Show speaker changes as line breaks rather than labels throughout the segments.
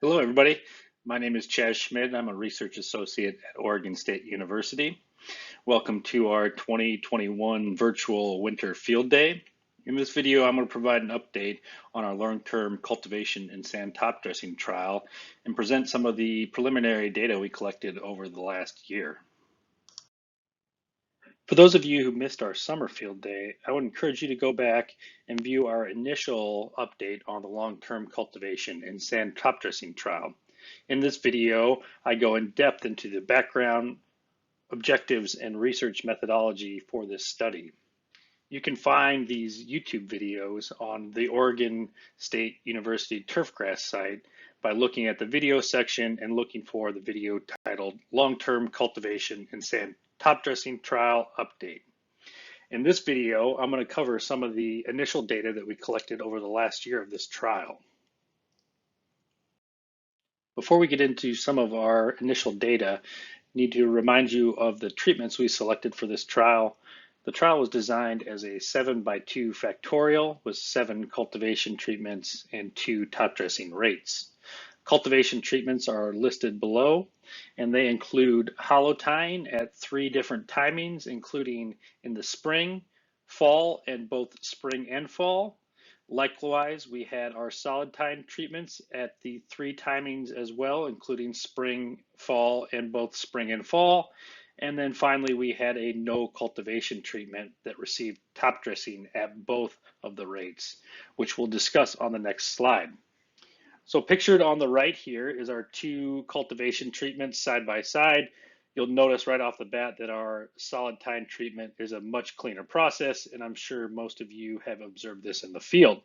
Hello, everybody. My name is Chaz Schmidt. I'm a research associate at Oregon State University. Welcome to our 2021 virtual winter field day. In this video, I'm going to provide an update on our long-term cultivation and sand top dressing trial and present some of the preliminary data we collected over the last year. For those of you who missed our summer field day, I would encourage you to go back and view our initial update on the long-term cultivation and sand top dressing trial. In this video, I go in depth into the background, objectives, and research methodology for this study. You can find these YouTube videos on the Oregon State University Turfgrass site by looking at the video section and looking for the video titled Long-Term Cultivation and Sand Top Dressing Trial Update. In this video, I'm going to cover some of the initial data that we collected over the last year of this trial. Before we get into some of our initial data, I need to remind you of the treatments we selected for this trial. The trial was designed as a 7x2 factorial with 7 cultivation treatments and 2 top dressing rates. Cultivation treatments are listed below, and they include hollow tying at 3 different timings, including in the spring, fall, and both spring and fall. Likewise, we had our solid time treatments at the 3 timings as well, including spring, fall, and both spring and fall. And then finally, we had a no cultivation treatment that received top dressing at both of the rates, which we'll discuss on the next slide. So pictured on the right here is our 2 cultivation treatments side by side. You'll notice right off the bat that our solid tine treatment is a much cleaner process, and I'm sure most of you have observed this in the field.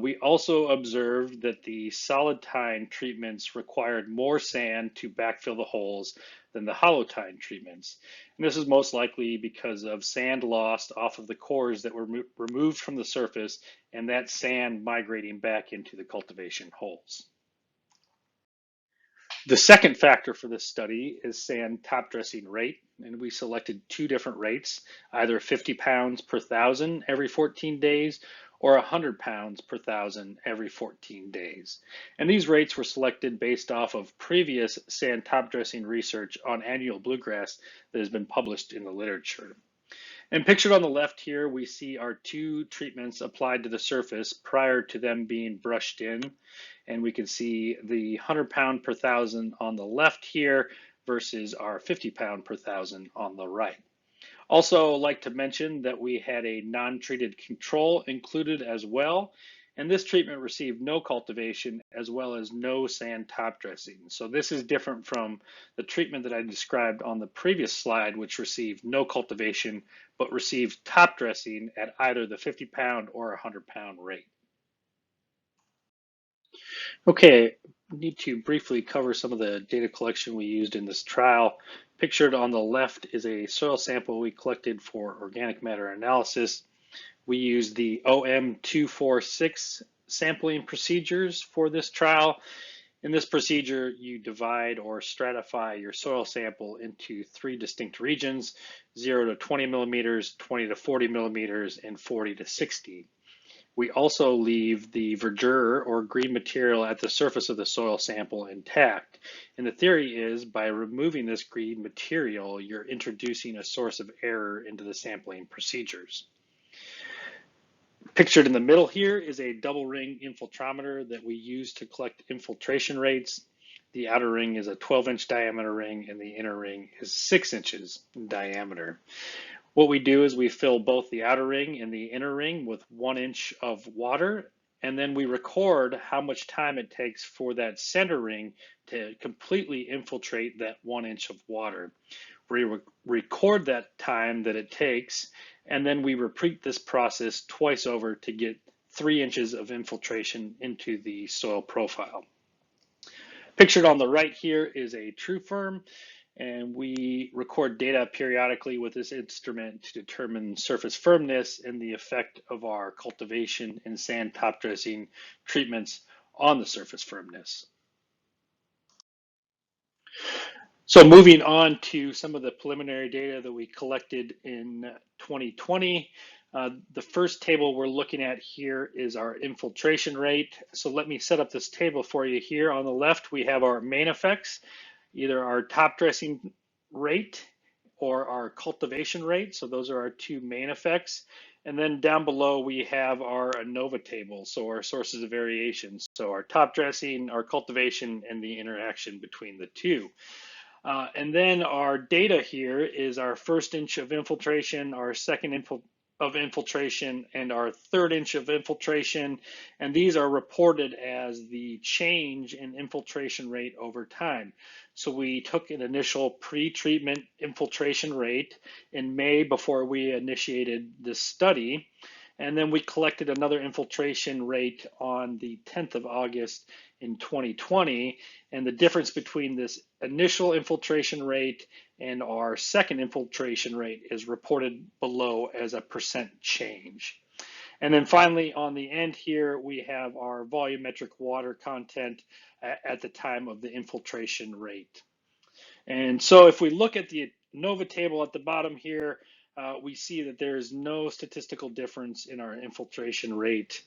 We also observed that the solid tine treatments required more sand to backfill the holes than the hollow tine treatments. And this is most likely because of sand lost off of the cores that were removed from the surface and that sand migrating back into the cultivation holes. The second factor for this study is sand top dressing rate, and we selected 2 different rates, either 50 pounds per thousand every 14 days or 100 pounds per thousand every 14 days. And these rates were selected based off of previous sand top dressing research on annual bluegrass that has been published in the literature. And pictured on the left here, we see our 2 treatments applied to the surface prior to them being brushed in. And we can see the 100 pound per thousand on the left here versus our 50 pound per thousand on the right. Also like to mention that we had a non-treated control included as well. And this treatment received no cultivation as well as no sand top dressing. So this is different from the treatment that I described on the previous slide, which received no cultivation, but received top dressing at either the 50 pound or 100 pound rate. Okay, we need to briefly cover some of the data collection we used in this trial. Pictured on the left is a soil sample we collected for organic matter analysis. We used the OM246 sampling procedures for this trial. In this procedure, you divide or stratify your soil sample into 3 distinct regions, 0 to 20 millimeters, 20 to 40 millimeters, and 40 to 60. We also leave the verdure or green material at the surface of the soil sample intact. And the theory is by removing this green material, you're introducing a source of error into the sampling procedures. Pictured in the middle here is a double ring infiltrometer that we use to collect infiltration rates. The outer ring is a 12-inch diameter ring and the inner ring is 6 inches in diameter. What we do is we fill both the outer ring and the inner ring with 1 inch of water, and then we record how much time it takes for that center ring to completely infiltrate that 1 inch of water. We record that time that it takes, and then we repeat this process twice over to get 3 inches of infiltration into the soil profile. Pictured on the right here is a TrueFirm, and we record data periodically with this instrument to determine surface firmness and the effect of our cultivation and sand top dressing treatments on the surface firmness. So moving on to some of the preliminary data that we collected in 2020, The first table we're looking at here is our infiltration rate. So let me set up this table for you here. On the left, we have our main effects, either our top dressing rate or our cultivation rate. So those are our two main effects. And then down below, we have our ANOVA table, so our sources of variation. So our top dressing, our cultivation, and the interaction between the two. And then our data here is our first inch of infiltration, our second of infiltration, and our third inch of infiltration. And these are reported as the change in infiltration rate over time. So we took an initial pre-treatment infiltration rate in May before we initiated this study. And then we collected another infiltration rate on the 10th of August in 2020. And the difference between this initial infiltration rate and our second infiltration rate is reported below as a percent change. And then finally, on the end here, we have our volumetric water content at the time of the infiltration rate. And so if we look at the ANOVA table at the bottom here, we see that there is no statistical difference in our infiltration rate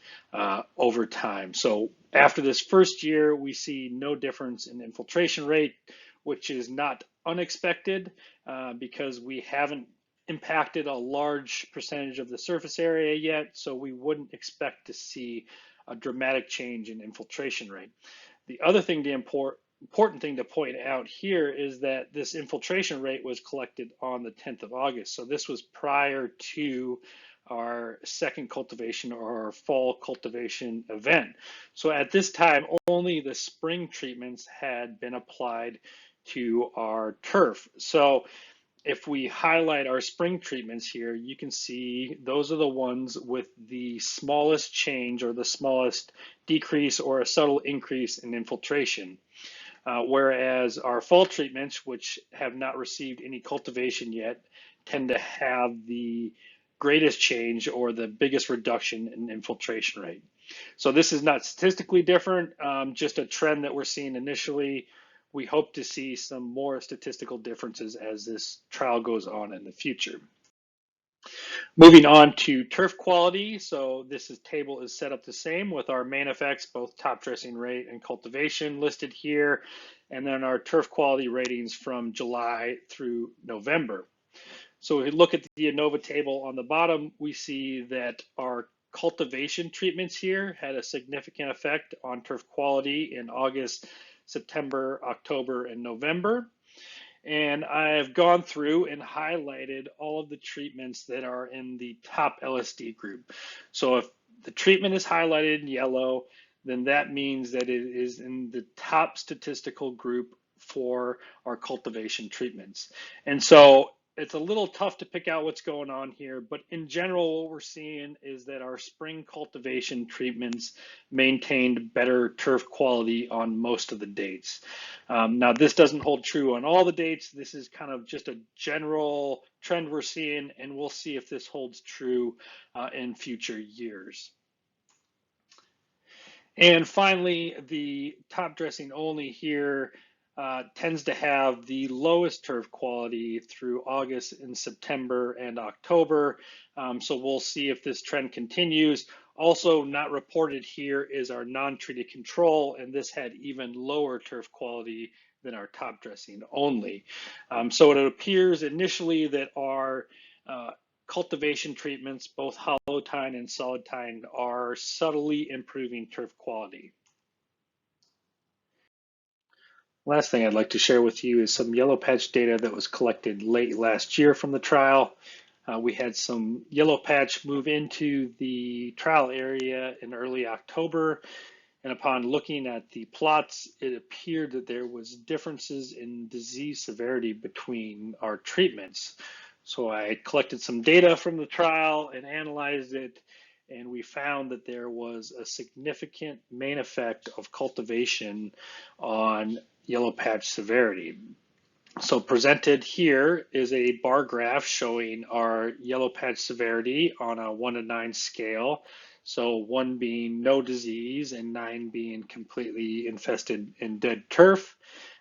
over time. So after this first year, we see no difference in infiltration rate, which is not unexpected because we haven't impacted a large percentage of the surface area yet, so we wouldn't expect to see a dramatic change in infiltration rate. The other thing, the important thing to point out here is that this infiltration rate was collected on the 10th of August. So this was prior to our second cultivation or our fall cultivation event. So at this time, only the spring treatments had been applied to our turf. So if we highlight our spring treatments here, you can see those are the ones with the smallest change or the smallest decrease or a subtle increase in infiltration. Whereas our fall treatments, which have not received any cultivation yet, tend to have the greatest change or the biggest reduction in infiltration rate. So this is not statistically different, just a trend that we're seeing initially. We hope to see some more statistical differences as this trial goes on in the future. Moving on to turf quality. So table is set up the same with our main effects, both top dressing rate and cultivation listed here, and then our turf quality ratings from July through November. So if we look at the ANOVA table on the bottom, we see that our cultivation treatments here had a significant effect on turf quality in August, September, October, and November. And I have gone through and highlighted all of the treatments that are in the top LSD group. So if the treatment is highlighted in yellow, then that means that it is in the top statistical group for our cultivation treatments. And so it's a little tough to pick out what's going on here, but in general, what we're seeing is that our spring cultivation treatments maintained better turf quality on most of the dates. Now, this doesn't hold true on all the dates. This is kind of just a general trend we're seeing, and we'll see if this holds true in future years. And finally, the top dressing only here tends to have the lowest turf quality through August and September and October. So we'll see if this trend continues. Also not reported here is our non-treated control, and this had even lower turf quality than our top dressing only. So it appears initially that our cultivation treatments, both hollow tine and solid tine, are subtly improving turf quality. Last thing I'd like to share with you is some yellow patch data that was collected late last year from the trial. We had some yellow patch move into the trial area in early October, and upon looking at the plots, it appeared that there was differences in disease severity between our treatments. So I collected some data from the trial and analyzed it, and we found that there was a significant main effect of cultivation on yellow patch severity. So presented here is a bar graph showing our yellow patch severity on a 1 to 9 scale. So 1 being no disease and 9 being completely infested in dead turf.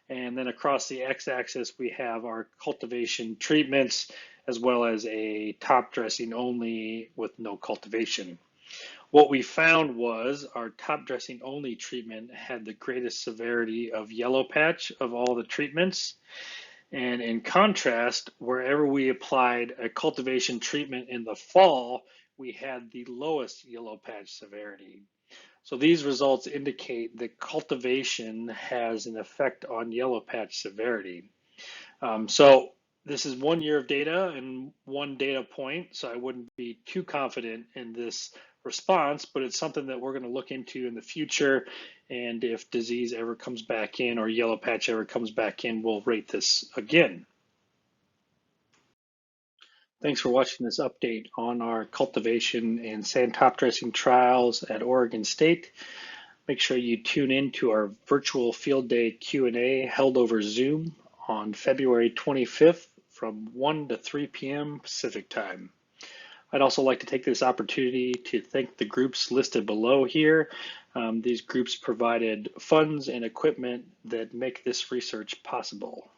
And then across the x-axis, we have our cultivation treatments, as well as a top dressing only with no cultivation. What we found was our top dressing only treatment had the greatest severity of yellow patch of all the treatments. And in contrast, wherever we applied a cultivation treatment in the fall, we had the lowest yellow patch severity. So these results indicate that cultivation has an effect on yellow patch severity. So this is 1 year of data and one data point, so I wouldn't be too confident in this response, but it's something that we're going to look into in the future. And if disease ever comes back in or yellow patch ever comes back in, we'll rate this again. Thanks for watching this update on our cultivation and sand top dressing trials at Oregon State. Make sure you tune in to our virtual field day Q&A held over Zoom on February 25th from 1 to 3 p.m. Pacific time. I'd also like to take this opportunity to thank the groups listed below here. These groups provided funds and equipment that make this research possible.